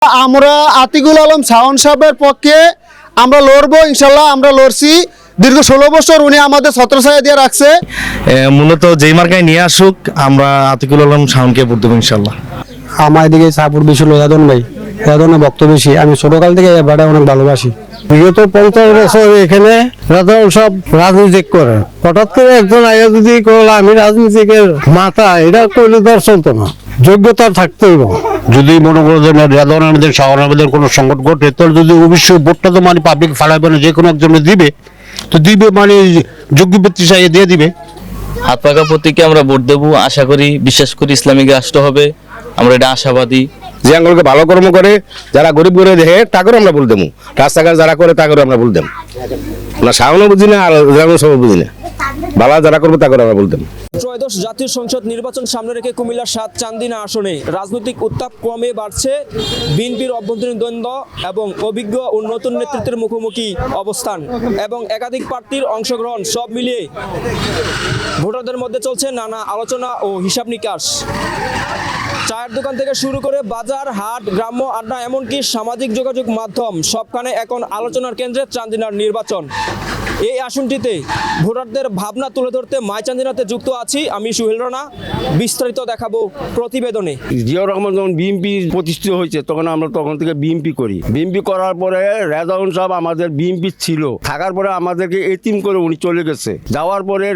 আমরা আতিকুল আলম শাওন সাহেবের পক্ষে আমরা লড়বো, ইনশাল্লাহ আমরা লড়ছি। দীর্ঘ 16 বছর উনি আমাদের ছত্রছায়া দিয়ে রাখছে। মূলত যেই মার্কায় নিয়ে আসুক আমরা আতিকুল আলম শাওনকে ভোট দেবো ইনশাল্লাহ। আমার এদিকে সাপোর্ট বেশি হলো রাজন ভাই, রাজনের ভক্ত বেশি। আমি ছোটকাল থেকে এবারে অনেক ভালোবাসি। বিগত 50 বছর এখানে রাজন সব রাজনীতি করে, হঠাৎ করে একজন আগে যদি করলো আমি রাজনীতিকের মাথা, এটা করলে তো আর চলতো না, যোগ্যতা থাকতে হইব। যদি মনে করো যে রেদওয়ান আহমেদের শাওন আহমেদের কোনো সংকট ঘটে, তাহলে যদি অবশ্যই ভোটটা তো মানে পাবলিক ফালাইবে না, যে কোনো একজনে দিবে তো দিবে, মানে যোগ্য ব্যক্তি চাইয়ে দিয়ে দিবে। হাত পাকা প্রতীকে আমরা ভোট দেবো, আশা করি, বিশ্বাস করি ইসলামিক রাষ্ট্র হবে, আমরা এটা আশাবাদী। যে আঙ্গুলকে ভালো কর্ম করে, যারা গরিব করে দেখে তাকে আমরা বল দেবো, রাস্তাঘাট যারা করে তাকে আমরা বল দেব না। শাওনও বুঝি না আর সব বুঝি না, বালা যারা করবো তাকে আমরা বল দেব। ত্রয়োদশ জাতীয় সংসদ নির্বাচন সামনে রেখে কুমিল্লার 7 চান্দিনা আসনে রাজনৈতিক উত্তাপ ক্রমে বাড়ছে। বিএনপির অভ্যন্তরীণ দ্বন্দ্ব এবং অভিজ্ঞ ও নতুন নেতৃত্বের মুখোমুখি অবস্থান এবং একাধিক প্রার্থীর অংশগ্রহণ, সব মিলিয়ে ভোটারদের মধ্যে চলছে নানা আলোচনা ও হিসাব নিকাশ। চায়ের দোকান থেকে শুরু করে বাজার, হাট, গ্রাম্য আড্ডা, এমনকি সামাজিক যোগাযোগ মাধ্যম, সবখানে এখন আলোচনার কেন্দ্রে চান্দিনার নির্বাচন। এই আসনটিতে ভোটারদের ভাবনা তুলে ধরতে মাইচান্দিনাতে যুক্ত আছি আমি সুহেল রানা। বিস্তারিত দেখাবো প্রতিবেদনে। জিয়াউর রহমান যখন বিএনপি প্রতিষ্ঠিত হয়েছে তখন আমরা তখন থেকে বিএনপি করি। বিএনপি করার পরে রেজাউল সাহেব আমাদের বিএনপি ছিল, থাকার পরে আমাদেরকে এতিম করে উনি চলে গেছে। যাওয়ার পরে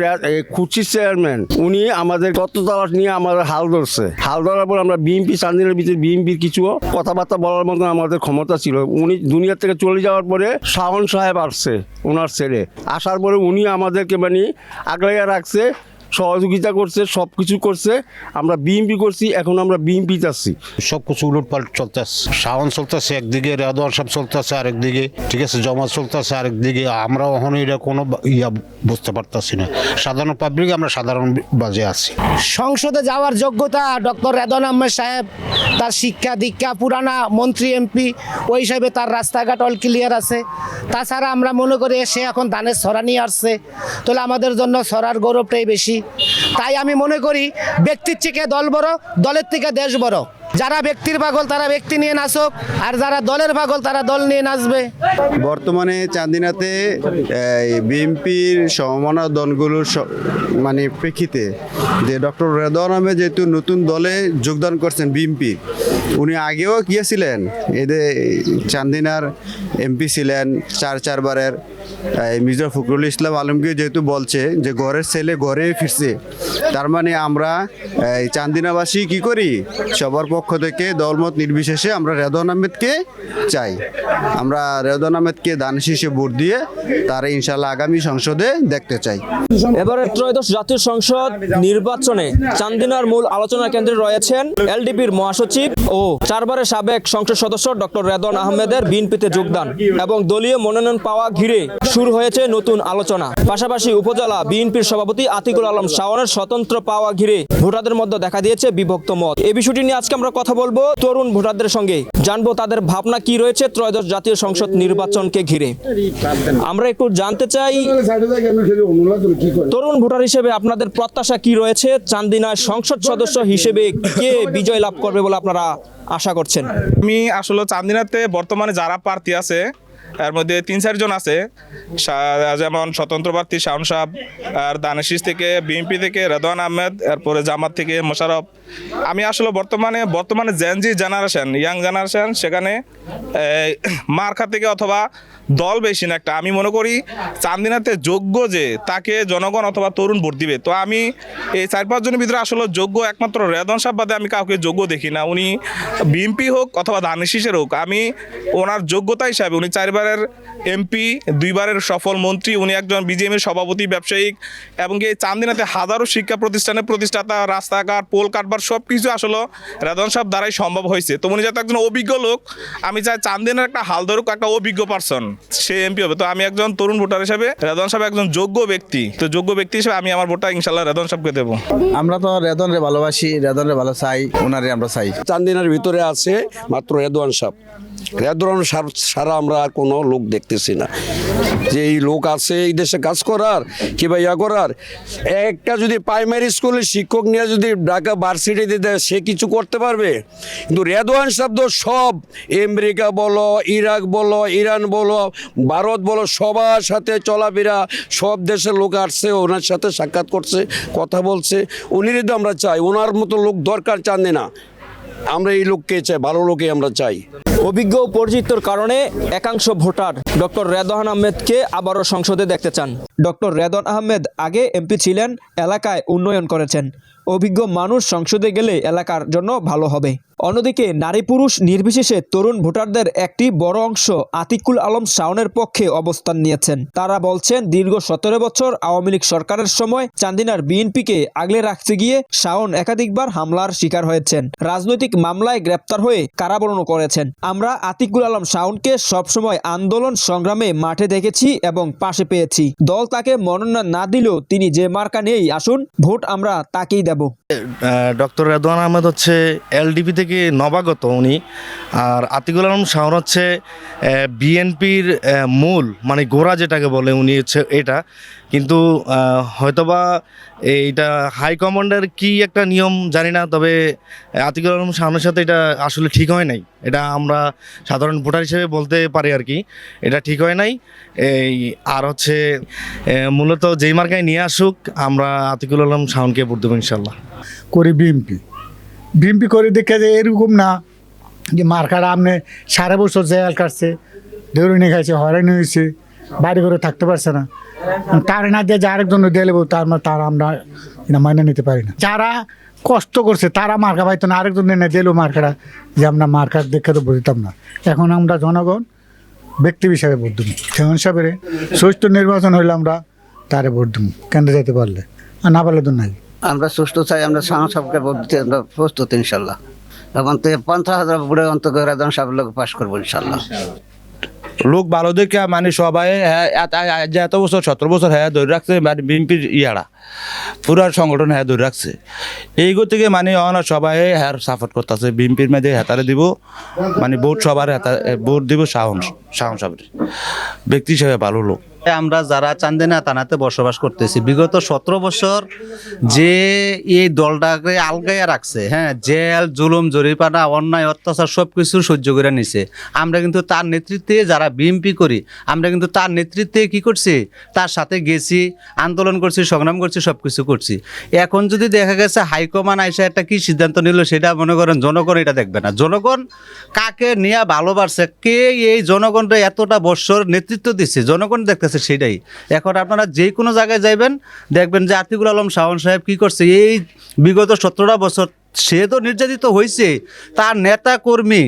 খুচির চেয়ারম্যান উনি আমাদের তত্ত্ব তালাশ নিয়ে আমাদের হাল ধরছে। হাল ধরার পর আমরা বিএনপি চান্দিনার ভিতরে বিএনপির কিছু কথাবার্তা বলার মতন আমাদের ক্ষমতা ছিল। উনি দুনিয়া থেকে চলে যাওয়ার পরে শাওন সাহেব আসছে, ওনার ছেলে আসার পরে উনি আমাদেরকে মানে আগলাইয়া রাখছে, সহযোগিতা করছে, সব কিছু করছে। আমরা বিএনপি করছি, এখন আমরা বিএনপি যাচ্ছি। সব কিছু উলটপালট চলতেছে, শাওন চলতেছে একদিকে, রেদওয়ান সাহেব চলতেছে আরেকদিকে, ঠিক আছে, জমা চলতেছে আরেকদিকে। আমরা এখন এটা কোনো বুঝতে পারতেছি না। সাধারণ পাবলিক আমরা সাধারণ বাজে আছি। সংসদে যাওয়ার যোগ্যতা ডক্টর রেদওয়ান আহমেদ সাহেব, তার শিক্ষা দীক্ষা, পুরানা মন্ত্রী এমপি, ওই হিসাবে তার রাস্তাঘাট অল ক্লিয়ার আছে। তাছাড়া আমরা মনে করি সে এখন ধানের ছড়া নিয়ে আসছে, তাহলে আমাদের জন্য ছড়ার গৌরবটাই বেশি। তাই আমি মনে করি ব্যক্তির থেকে দল বড়, দলের থেকে দেশ বড়। যারা ব্যক্তির পাগল তারা ব্যক্তি নিয়ে নাচুক, আর যারা দলের পাগল তারা দল নিয়ে নাচবে। বর্তমানে চান্দিনাতে বিএনপির সমমনা দলগুলোর মানে প্রেক্ষিতে যে ডক্টর রেদওয়ান আহমেদ যেহেতু নতুন দলে যোগদান করছেন বিএনপি, উনি আগেও গিয়েছিলেন, এদের চান্দিনার এমপি ছিলেন চারবারের। মির্জা ফখরুল ইসলাম আলমগীর যেহেতু বলছে যে ঘরের ছেলে ঘরে ফিরছে, তার মানে আমরা চান্দিনাবাসী কি করি, সবার পক্ষ থেকে দলমত নির্বিশেষে আমরা রেদওয়ান আহমেদকে চাই। আমরা রেদওয়ান আহমেদকে দান শীষে ভোট দিয়ে তারা ইনশাল্লাহ আগামী সংসদে দেখতে চাই। এবারে ত্রয়োদশ জাতীয় সংসদ নির্বাচনে চান্দিনার মূল আলোচনা কেন্দ্রে রয়েছেন এলডিপির মহাসচিব ও 4 বারের সাবেক সংসদ সদস্য ডক্টর রেদওয়ান আহমেদের বিএনপিতে যোগদান এবং দলীয় মনোনয়ন পাওয়া ঘিরে শুরু হয়েছে নতুন আলোচনা। পাশাপাশি উপজেলা বিএনপির সভাপতি আতিকুল আলম শাওনের স্বতন্ত্র পাওয়া ঘিরে ভোটারদের মধ্যে দেখা দিয়েছে বিভক্ত মত। এই বিষয়টি নিয়ে আজকে আমরা কথা বলবো তরুণ ভোটারদের সঙ্গে, জানবো তাদের ভাবনা কি রয়েছে ত্রয়োদশ জাতীয় সংসদ নির্বাচনকে ঘিরে। আমরা একটু জানতে চাই, তরুণ ভোটার হিসেবে আপনাদের প্রত্যাশা কি রয়েছে? চান্দিনার সংসদ সদস্য হিসেবে কে বিজয় লাভ করবে বলে আপনারা আশা করছেন? আমি আসলে চান্দিনাতে বর্তমানে যারা প্রার্থী আছে এর মধ্যে 3-4 জন আছে, যেমন স্বতন্ত্র প্রার্থী শাওন সাহেব, আর দানেশিস থেকে বিএনপি থেকে রেদওয়ান আহমেদ, এরপরে জামাত থেকে মোশাররফ। আমি আসলে বর্তমানে জেনজি জেনারেশন, ইয়াং জেনারেশন, সেখানে মার্কা থেকে অথবা দল বেশি না একটা। আমি মনে করি চান্দিনাতে যোগ্য যে তাকে জনগণ অথবা তরুণ ভোট দিবে। তো আমি এই 4-5 জনের ভিতরে আসলে যোগ্য একমাত্র রেদওয়ান সাহেব বাদে আমি কাউকে যোগ্য দেখি না। উনি বিএনপি হোক অথবা দানেশিসের হোক, আমি ওনার যোগ্যতা হিসাবে, উনি 4 বারের এমপি, 2 বারের সফল মন্ত্রী, উনি একজন বিজেপির সভাপতি, ব্যবসায়িক, এবং এই চান্দিনাতে হাজারো শিক্ষা প্রতিষ্ঠানের প্রতিষ্ঠাতা, রাস্তাঘাট, পোল কাটবার সব কিছু আসলে রেদওয়ান সাহেব দ্বারাই সম্ভব হয়েছে। তো উনি যাতে একজন অভিজ্ঞ লোক, আমি চাই চান্দিনার একটা হাল ধরুক একটা অভিজ্ঞ পার্সন, সে এমপি হবে। তো আমি একজন তরুণ ভোটার হিসেবে রেদওয়ান সাহেব একজন যোগ্য ব্যক্তি, তো যোগ্য ব্যক্তি হিসেবে আমি আমার ভোটটা ইনশাল্লাহ রেদওয়ান সাহেবকে দেবো। আমরা তো রেদওয়ানরে ভালোবাসি, রেদওয়ানরে ভালো চাই, ওনারে আমরা চাই। চান্দিনার ভিতরে আছে মাত্র রেদওয়ান সাহেব, রেদন সারা আমরা আর কোনো লোক দেখতেছি না যে এই লোক আছে এই দেশে কাজ করার কিংবা ইয়া করার। একটা যদি প্রাইমারি স্কুলের শিক্ষক নিয়ে যদি ঢাকা ভার্সিটিতে দেয় সে কিছু করতে পারবে, কিন্তু রেদওয়ান শব্দ সব আমেরিকা বলো, ইরাক বলো, ইরান বলো, ভারত বলো, সবার সাথে চলাফেরা, সব দেশের লোক আসছে, ওনার সাথে সাক্ষাৎ করছে, কথা বলছে। উনিরই তো আমরা চাই, ওনার মতো লোক দরকার চান না, আমরা এই লোককে চাই, ভালো লোকে আমরা চাই। অভিজ্ঞ ও পরিচিতর কারণে একাংশ ভোটার ডক্টর রেদওয়ান আহমেদকে আবারও সংসদে দেখতে চান। ডক্টর রেদওয়ান আহমেদ আগে এমপি ছিলেন, এলাকায় উন্নয়ন করেছেন। অভিজ্ঞ মানুষ সংসদে গেলে এলাকার জন্য ভালো হবে। অন্যদিকে নারী পুরুষ নির্বিশেষে তরুণ ভোটারদের একটি বড় অংশ আতিকুল আলম শাওনের পক্ষে অবস্থান নিয়েছেন। তারা বলছেন দীর্ঘ 17 বছর আওয়ামী লীগ সরকারের সময় চান্দিনার বিএনপিকে আগলে রাখতে গিয়ে শাওন একাধিকবার হামলার শিকার হয়েছেন, রাজনৈতিক মামলায় গ্রেপ্তার হয়ে কারাবরণ করেছেন। আমরা আতিকুল আলম শাওনকে সবসময় আন্দোলন সংগ্রামে মাঠে দেখেছি এবং পাশে পেয়েছি। দল তাকে মনোনয়ন না দিলেও তিনি যে মার্কা নেই আসুন, ভোট আমরা তাকেই দেব। ডক্টর রেদওয়ান আহমেদ হচ্ছে এলডিপি থেকে নবাগত উনি, আর আতিকুল আলম শাওন হচ্ছে বিএনপির মূল মানে গোড়া যেটাকে বলে উনি হচ্ছে এটা। কিন্তু হয়তোবা এইটা হাইকমান্ডের কি একটা নিয়ম জানি না, তবে আতিকুল আলম শাওনের সাথে এটা আসলে ঠিক হয় নাই। এটা আমরা সাধারণ ভোটার হিসেবে বলতে পারি আর কি, এটা ঠিক হয় নাই। এই আর হচ্ছে মূলত যেই মার্কায় নিয়ে আসুক আমরা আতিকুল আলম শাওনকে ভোট দেবো ইনশাল্লাহ। করি বিএমপি করে দেখে যে এরকম না যে মার্কাটা আপনি 5.5 বছর জেল কাটছে, দেউরিনি খাইছে, হয়রানি হয়েছে, বাড়ি করে থাকতে পারছে না, তার না দিয়ে যে আরেকজন দিয়ে নেবো তার আমরা এটা মাইনে নিতে পারি না। যারা কষ্ট করছে তারা মার্কা পাইতো না, আরেকজন এনে দিল মার্কাটা, যে আমরা মার্কা দেখে তো বুঝতাম না। এখন আমরা জনগণ ব্যক্তি হিসাবে ভোট দেবো, সেমন সাহেবের সুষ্ঠু নির্বাচন হইলে আমরা তারে ভোট দেবো, কেন্দ্রে যেতে পারলে, আর না পারলে তো নাই। আমরা সুষ্ঠু চাই, আমরা সবকে ভোট দিতে আমরা প্রস্তুত ইনশাল্লাহ। এবং 50,000 ভোটের অন্তত রেদওয়ান সাহেবের লোক পাশ করবো ইনশাল্লাহ। লোক ভালো দেখে মানে সবাই যে এত বছর 17 বছর হ্যাঁ ধরে রাখছে, মানে বিএনপির ইয়ারা পুরার সংগঠন হ্যাঁ ধরে রাখছে। এই থেকে মানে সবাই হ্যাঁ সাপোর্ট করতেছে বিএনপির মধ্যে, হেতারে দিব মানে ভোট সবার ভোট দিব শাওন সাহেবের, ব্যক্তি হিসেবে ভালো লোক। আমরা যারা চান্দিনা থানাতে বসবাস করতেছি বিগত 17 বছর যে এই দলটাকে আলগাইয়া রাখছে, হ্যাঁ, জেল জুলুম জরিপানা অন্যায় অত্যাচার সব কিছু সহ্য করে নিছে। আমরা কিন্তু তার নেতৃত্বে যারা বিএনপি করি, আমরা কিন্তু তার নেতৃত্বে কি করছি, তার সাথে গেছি, আন্দোলন করছি, সংগ্রাম করছি, সব কিছু করছি। এখন যদি দেখা গেছে হাইকমান আইসা একটা কি সিদ্ধান্ত নিল, সেটা মনে করেন জনগণ এটা দেখবে না। জনগণ কাকে নিয়ে ভালোবাসছে, কে এই জনগণরা এতটা বছর নেতৃত্ব দিচ্ছে, জনগণ দেখতেছে সেটাই। এখন আপনারা যে কোনো জায়গায় যাইবেন দেখবেন যে আতিকুল আলম শাওন সাহেব কি করছে এই বিগত 17টা বছর। সে তো নির্যাতিত হয়েছে, তার নেতা কর্মী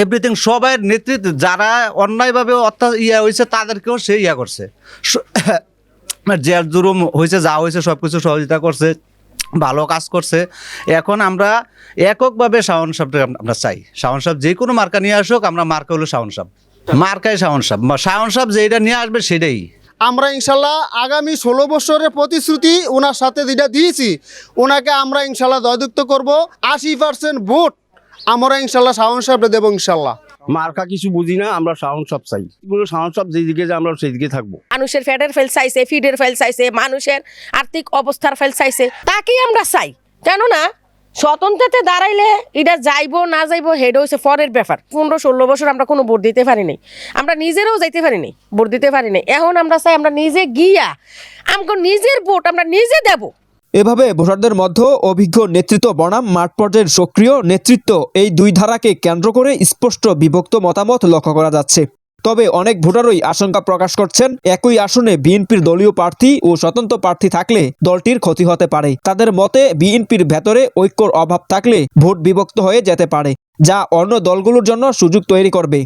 এভরিথিং সবাই নেতৃত্ব, যারা অন্যায়ভাবে হয়েছে তাদেরকেও সে করছে, জেল জুলুম হয়েছে, যা হয়েছে সব কিছু সহযোগিতা করছে, ভালো কাজ করছে। এখন আমরা এককভাবে শাওন সাহেবকে আমরা চাই, শাওন সাহেব যে কোনো মার্কা নিয়ে আসুক, আমরা মার্কা হলো শাওন সাহেব, মার্কায় শাওন সাহেব যেটা নিয়ে আসবে সেটাই। আমরা ইনশাল্লাহ আগামী 16 বছরের প্রতিশ্রুতি ওনার সাথে যেটা দিয়েছি, ওনাকে আমরা ইনশাল্লাহ জয়যুক্ত করব। 80% ভোট আমরা ইনশাল্লাহ শাওন সাহেবকে দেবো ইনশাল্লাহ। মার্কা কিছু বুঝি না, আমরা শাওন সাহেব চাই, শাওন সাহেব যেদিকে যে আমরা সেই দিকে থাকবো। মানুষের ফ্যাটের ফেল চাইছে, ফিডের ফেল চাইছে, মানুষের আর্থিক অবস্থার ফেল চাইছে, তাকেই আমরা চাই। কেননা স্বতন্ত্রতে দাঁড়াইলে এটা যাইবো না যাইবো হেডা হচ্ছে পরের ব্যাপার। 15-16 বছর আমরা কোনো ভোট দিতে পারি নাই, আমরা নিজেরাও যাইতে পারি নাই, ভোট দিতে পারি নাই। এখন আমরা চাই আমরা নিজে গিয়া আমাকে নিজের ভোট আমরা নিজে দেব। এভাবে ভোটারদের মধ্যে অভিজ্ঞ নেতৃত্ব বনাম মাঠ পর্যায়ের সক্রিয় নেতৃত্ব, এই দুই ধারাকে কেন্দ্র করে স্পষ্ট বিভক্ত মতামত লক্ষ্য করা যাচ্ছে। তবে অনেক ভোটারই আশঙ্কা প্রকাশ করছেন একই আসনে বিএনপির দলীয় প্রার্থী ও স্বতন্ত্র প্রার্থী থাকলে দলটির ক্ষতি হতে পারে। তাদের মতে বিএনপির ভেতরে ঐক্যর অভাব থাকলে ভোট বিভক্ত হয়ে যেতে পারে, যা অন্য দলগুলোর জন্য সুযোগ তৈরি করবে।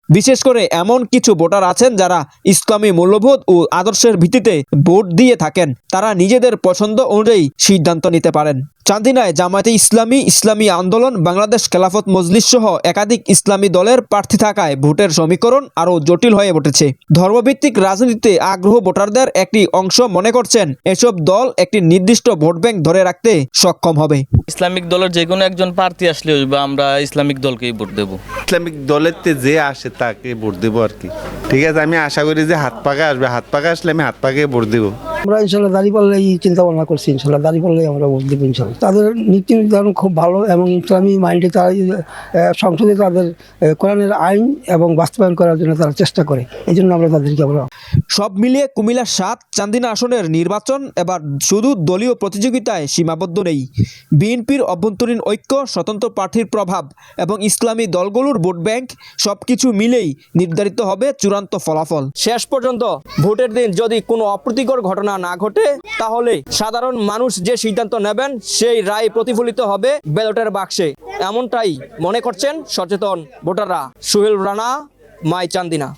বিশেষ করে এমন কিছু ভোটার আছেন যারা ইসলামী মূল্যবোধ ও আদর্শের ভিত্তিতে ভোট দিয়ে থাকেন, তারা নিজেদের পছন্দ অনুযায়ী সিদ্ধান্ত নিতে পারেন। চান্দিনায় জামায়াতে ইসলামী, ইসলামী আন্দোলন, বাংলাদেশ খেলাফত মজলিস সহ একাধিক ইসলামী দলের প্রার্থী থাকায় ভোটের সমীকরণ আরও জটিল হয়ে উঠেছে। ধর্মভিত্তিক রাজনীতিতে আগ্রহ ভোটারদের একটি অংশ মনে করছেন এসব দল একটি নির্দিষ্ট ভোট ব্যাংক ধরে রাখতে সক্ষম হবে। ইসলামিক দলের যে কোনো একজন প্রার্থী আসলে আমরা ইসলামিক দলকেই ভোট দেব। ইসলামিক দলেতে যে আসে তাকে ভোট দেবো আর কি। ঠিক আছে, আমি আশা করি যে হাত পাকা আসবে, হাত পাকা আসলে আমি হাত পাকে ভোট দেবো। আমরা ইনশাল্লাহ দাঁড়িপাল্লাই চিন্তা ভাবনা করছি, ইনশাল্লাহ দাঁড়িপাল্লাই আমরা ভোট দেবো ইনশাল্লাহ। তাদের নীতি নির্ধারণ খুব ভালো এবং ইসলামী মাইন্ডে তারা সংসদে তাদের কোরআনের আইন এবং বাস্তবায়ন করার জন্য তারা চেষ্টা করে, এই জন্য আমরা তাদেরকে সব মিলিয়ে কুমিল্লা ৭ চান্দিনা আসনের নির্বাচন এবার শুধু দলীয় প্রতিযোগিতায় সীমাবদ্ধ নেই। বিএনপির অভ্যন্তরীণ ঐক্য, স্বতন্ত্র প্রার্থীর প্রভাব এবং ইসলামী দলগুলোর ভোট ব্যাংক সবকিছু মিলেই নির্ধারিত হবে চূড়ান্ত ফলাফল। শেষ পর্যন্ত ভোটের দিন যদি কোনো অপ্রীতিকর ঘটনা না ঘটে, তাহলে সাধারণ মানুষ যে সিদ্ধান্ত নেবেন সেই রায় প্রতিফলিত হবে ব্যালটের বাক্সে, এমনটাই মনে করছেন সচেতন ভোটাররা। সোহেল রানা, মাই চান্দিনা।